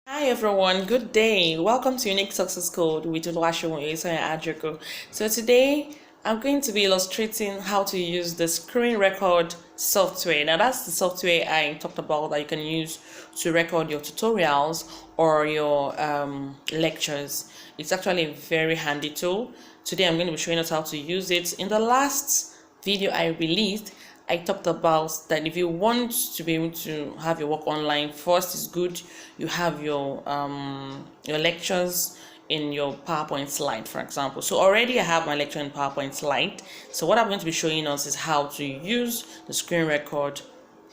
Hi everyone, good day. Welcome to Unique Success Code with Oluwaseun Oyesanya Ajoko. So today I'm going to be illustrating how to use the screen record software. Now that's the software I talked about that you can use to record your tutorials or your lectures. It's actually a very handy tool. Today I'm going to be showing us how to use it. In the last video I released, I talked about that if you want to be able to have your work online, first is good you have your lectures in your PowerPoint slide, for example. So already I have my lecture in PowerPoint slide. So what I'm going to be showing us is how to use the screen record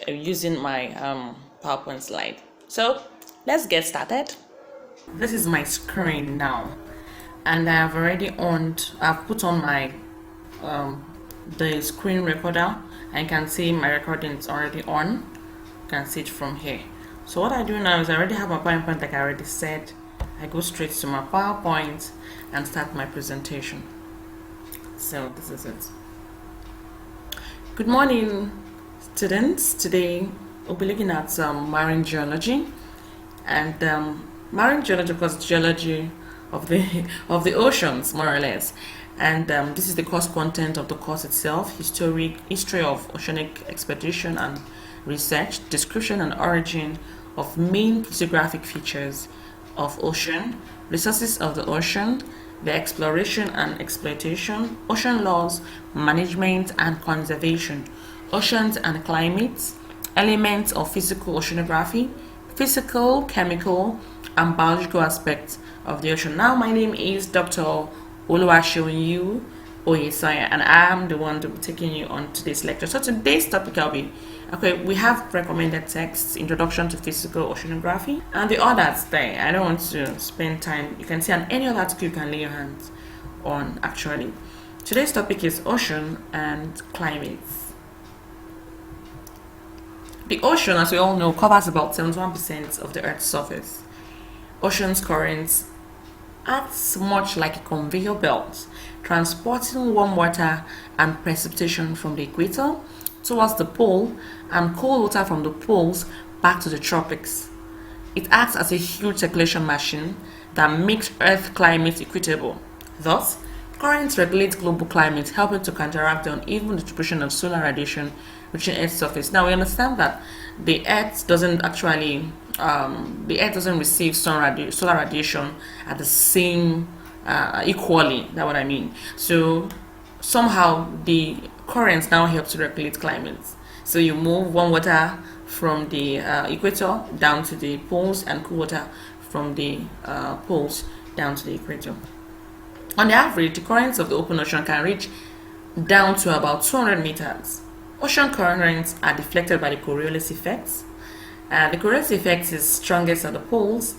using my PowerPoint slide. So let's get started. This is my screen now, and I've put on my um, the screen recorder. I can see my recording is already on. You can see it from here. So what I do now is I already have my PowerPoint, like I already said. I go straight to my PowerPoint and start my presentation. So this is it. Good morning, students. Today we'll be looking at marine geology, and marine geology, because geology of the of the oceans, more or less. And this is the course content of the course itself: history of oceanic expedition and research, description and origin of main physiographic features of ocean, resources of the ocean, the exploration and exploitation, ocean laws, management and conservation, oceans and climates, elements of physical oceanography, physical, chemical, and biological aspects of the ocean. Now, my name is Dr. Oluwaseun Oyesanya, and I'm the one to be taking you on today's lecture. So today's topic we have recommended texts, introduction to physical oceanography, and the others there. I don't want to spend time. You can see on any other article you can lay your hands on actually. Today's topic is ocean and climates. The ocean, as we all know, covers about 71% of the Earth's surface. Ocean's currents acts much like a conveyor belt, transporting warm water and precipitation from the equator towards the pole and cold water from the poles back to the tropics. It acts as a huge circulation machine that makes Earth climate equitable. Thus, currents regulate global climate, helping to counteract the uneven distribution of solar radiation reaching Earth's surface. Now we understand that the Earth doesn't receive solar radiation at the same equally. That's what I mean. So somehow the currents now help to regulate climates. So you move warm water from the equator down to the poles and cool water from the poles down to the equator. On the average, the currents of the open ocean can reach down to about 200 meters. Ocean currents are deflected by the Coriolis effect. The Coriolis effect is strongest at the poles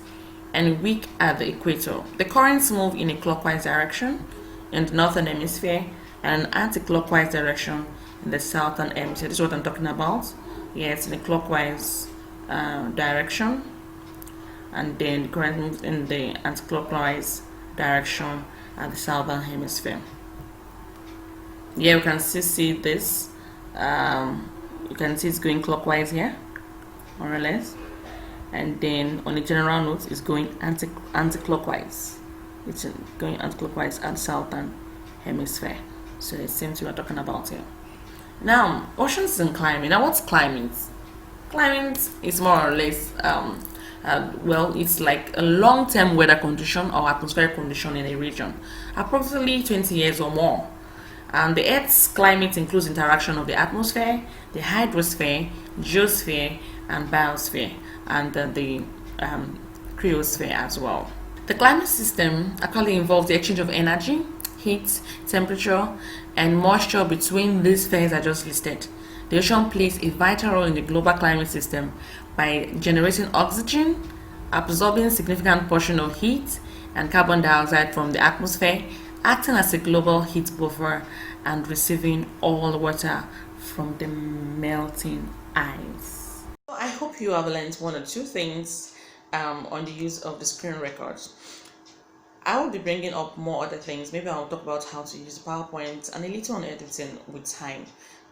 and weak at the equator. The currents move in a clockwise direction in the northern hemisphere and an anti-clockwise direction in the southern hemisphere. This is what I'm talking about. Yes, in a clockwise direction, and then the current moves in the anti-clockwise direction at the southern hemisphere. Here you can see this. You can see it's going clockwise here, more or less, and then on a general note, it's going anti-clockwise. It's going anti-clockwise at the southern hemisphere. So it's the same thing we're talking about here. Now, oceans and climate. Now, what's climate? Climate is more or less, it's like a long-term weather condition or atmospheric condition in a region, approximately 20 years or more. And the Earth's climate includes interaction of the atmosphere, the hydrosphere, geosphere, and biosphere, and the cryosphere as well. The climate system actually involves the exchange of energy, heat, temperature, and moisture between these spheres I just listed. The ocean plays a vital role in the global climate system by generating oxygen, absorbing significant portion of heat and carbon dioxide from the atmosphere, acting as a global heat buffer, and receiving all water from the melting ice. So I hope you have learned one or two things on the use of the screen records. I will be bringing up more other things. Maybe I'll talk about how to use PowerPoint and a little on editing with time.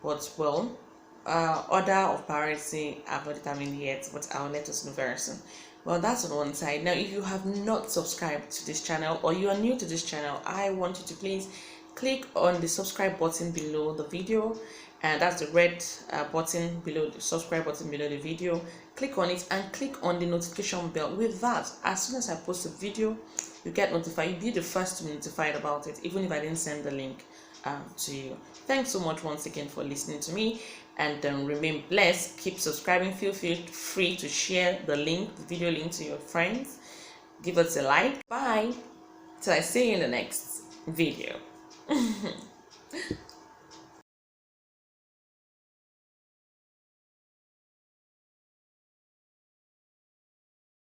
But order of priority I've not determined yet, but I'll let us know very soon. Well, that's on one side. Now, if you have not subscribed to this channel or you are new to this channel, I want you to please click on the subscribe button below the video, and that's the red button below, the subscribe button below the video. Click on it and click on the notification bell. With that, as soon as I post a video, you get notified. You'll be the first to be notified about it, even if I didn't send the link to you. Thanks so much once again for listening to me, and remain blessed. Keep subscribing. Feel free to share the link, the video link, to your friends. Give us a like. Bye till I see you in the next video.